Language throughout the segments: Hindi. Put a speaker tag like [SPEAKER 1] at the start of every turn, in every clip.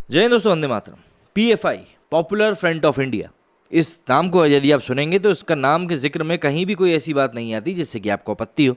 [SPEAKER 1] जय हिंद दोस्तों, वंदे मातरम। PFI, popular front of India, इस नाम को यदि आप सुनेंगे तो इसका नाम के जिक्र में कहीं भी कोई ऐसी बात नहीं आती जिससे कि आपको आपत्ति हो।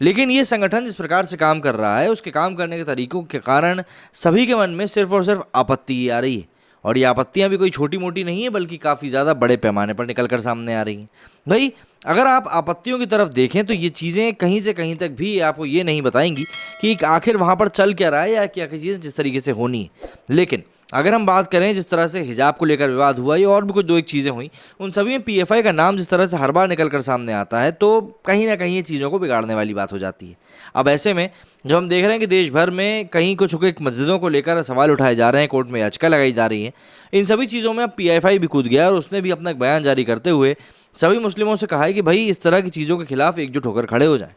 [SPEAKER 1] लेकिन ये संगठन जिस प्रकार से काम कर रहा है, उसके काम करने के तरीकों के कारण सभी के मन में सिर्फ और सिर्फ आपत्ति ही आ रही है। और ये आपत्तियां भी कोई छोटी मोटी नहीं है, बल्कि काफ़ी ज़्यादा बड़े पैमाने पर निकल कर सामने आ रही हैं। भाई, अगर आप आपत्तियों की तरफ देखें तो ये चीज़ें कहीं से कहीं तक भी आपको ये नहीं बताएंगी कि आखिर वहाँ पर चल क्या रहा है या क्या क्या चीज़ें जिस तरीके से होनी है। लेकिन अगर हम बात करें जिस तरह से हिजाब को लेकर विवाद हुआ या और भी कुछ दो एक चीज़ें हुई, उन सभी में पीएफआई का नाम जिस तरह से हर बार निकल कर सामने आता है, तो कहीं ना कहीं ये चीज़ों को बिगाड़ने वाली बात हो जाती है। अब ऐसे में जब हम देख रहे हैं कि देश भर में कहीं कुछ मस्जिदों को लेकर सवाल उठाए जा रहे हैं, कोर्ट में याचिका लगाई जा रही है, इन सभी चीज़ों में अब पीएफआई भी कूद गया और उसने भी अपना एक बयान जारी करते हुए सभी मुस्लिमों से कहा है कि भाई इस तरह की चीज़ों के खिलाफ एकजुट होकर खड़े हो जाएं।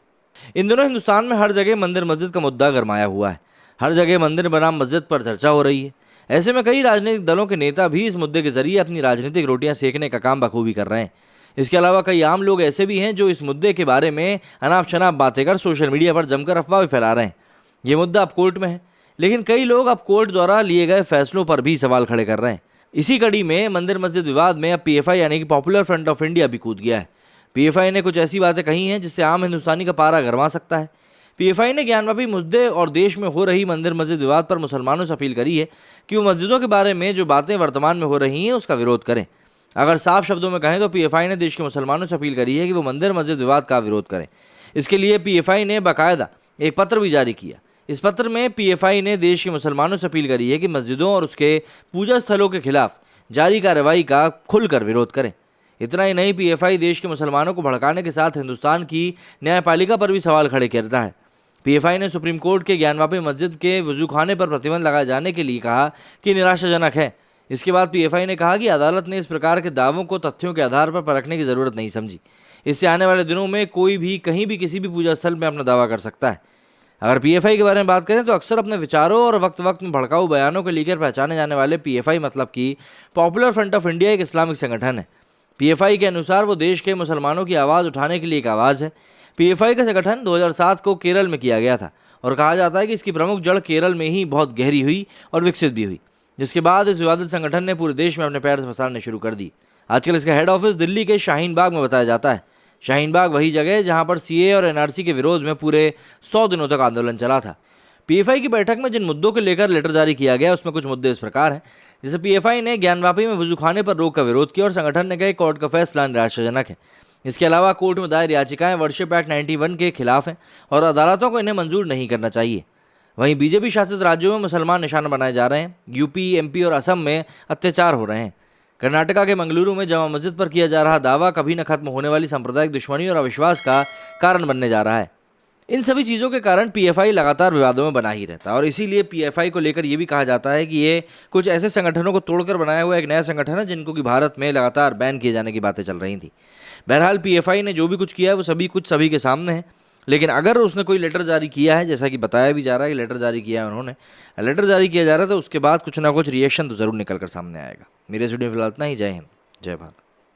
[SPEAKER 1] इन दिनों हिंदुस्तान में हर जगह मंदिर मस्जिद का मुद्दा गरमाया हुआ है। हर जगह मंदिर बनाम मस्जिद पर चर्चा हो रही है। ऐसे में कई राजनीतिक दलों के नेता भी इस मुद्दे के जरिए अपनी राजनीतिक रोटियां सेकने का काम बखूबी कर रहे हैं। इसके अलावा कई आम लोग ऐसे भी हैं जो इस मुद्दे के बारे में अनाप शनाप बातें कर सोशल मीडिया पर जमकर अफवाह भी फैला रहे हैं। ये मुद्दा अब कोर्ट में है, लेकिन कई लोग अब कोर्ट द्वारा लिए गए फैसलों पर भी सवाल खड़े कर रहे हैं। इसी कड़ी में मंदिर मस्जिद विवाद में अब पीएफआई यानी कि पॉपुलर फ्रंट ऑफ इंडिया भी कूद गया है। पीएफआई ने कुछ ऐसी बातें कही हैं जिससे आम हिंदुस्तानी का पारा गरमा सकता है। पीएफआई ने ज्ञानवापी मुद्दे और देश में हो रही मंदिर मस्जिद विवाद पर मुसलमानों से अपील करी है कि वो मस्जिदों के बारे में जो बातें वर्तमान में हो रही हैं उसका विरोध करें। अगर साफ शब्दों में कहें तो पीएफआई ने देश के मुसलमानों से अपील करी है कि वो मंदिर मस्जिद विवाद का विरोध करें। इसके लिए पीएफआई ने बाकायदा एक पत्र भी जारी किया। इस पत्र में पीएफआई ने देश के मुसलमानों से अपील करी है कि मस्जिदों और उसके पूजा स्थलों के खिलाफ जारी कार्रवाई का खुलकर विरोध करें। इतना ही नहीं, पीएफआई देश के मुसलमानों को भड़काने के साथ हिंदुस्तान की न्यायपालिका पर भी सवाल खड़े करता है। पीएफआई ने सुप्रीम कोर्ट के ज्ञानवापी मस्जिद के वजूखाने पर प्रतिबंध लगाए जाने के लिए कहा कि निराशाजनक है। इसके बाद पीएफआई ने कहा कि अदालत ने इस प्रकार के दावों को तथ्यों के आधार पर परखने की ज़रूरत नहीं समझी। इससे आने वाले दिनों में कोई भी कहीं भी किसी भी पूजा स्थल में अपना दावा कर सकता है। अगर पीएफआई के बारे में बात करें तो अक्सर अपने विचारों और वक्त वक्त में भड़काऊ बयानों को लेकर पहचाने जाने वाले पीएफआई मतलब कि पॉपुलर फ्रंट ऑफ इंडिया एक इस्लामिक संगठन है। पीएफआई के अनुसार वो देश के मुसलमानों की आवाज़ उठाने के लिए एक आवाज़ है। पीएफआई का संगठन 2007 को केरल में किया गया था और कहा जाता है कि इसकी प्रमुख जड़ केरल में ही बहुत गहरी हुई और विकसित भी हुई, जिसके बाद इस विवादित संगठन ने पूरे देश में अपने पैर पसारने शुरू कर दी। आजकल इसका हेड ऑफिस दिल्ली के शाहीन बाग में बताया जाता है। शाहीन बाग वही जगह है जहां पर सीए और एनआरसी के विरोध में पूरे 100 दिनों तक आंदोलन चला था। पीएफआई की बैठक में जिन मुद्दों को लेकर लेटर जारी किया गया उसमें कुछ मुद्दे इस प्रकार हैं, जैसे पीएफआई ने ज्ञानवापी में वजूखाने पर रोक का विरोध किया और संगठन ने कहा कोर्ट का फैसला निराशाजनक है। इसके अलावा कोर्ट में दायर याचिकाएं वर्शिप एक्ट 91 के खिलाफ हैं और अदालतों को इन्हें मंजूर नहीं करना चाहिए। वहीं बीजेपी शासित राज्यों में मुसलमान निशाना बनाए जा रहे हैं। यूपी, एमपी और असम में अत्याचार हो रहे हैं। कर्नाटका के मंगलुरु में जमा मस्जिद पर किया जा रहा दावा कभी न खत्म होने वाली सांप्रदायिक दुश्मनी और अविश्वास का कारण बनने जा रहा है। इन सभी चीज़ों के कारण पीएफआई लगातार विवादों में बना ही रहता है और इसीलिए पीएफआई को लेकर ये भी कहा जाता है कि ये कुछ ऐसे संगठनों को तोड़कर बनाया हुआ एक नया संगठन है जिनको कि भारत में लगातार बैन किए जाने की बातें चल रही थी। बहरहाल पीएफआई ने जो भी कुछ किया है वो सभी के सामने है। लेकिन अगर उसने कोई लेटर जारी किया है, जैसा कि बताया भी जा रहा है कि लेटर जारी किया है उन्होंने, लेटर जारी किया जा रहा है, तो उसके बाद कुछ ना कुछ रिएक्शन तो ज़रूर निकल कर सामने आएगा। मेरे स्टूडियो फिलहाल इतना ही। जय हिंद, जय भारत।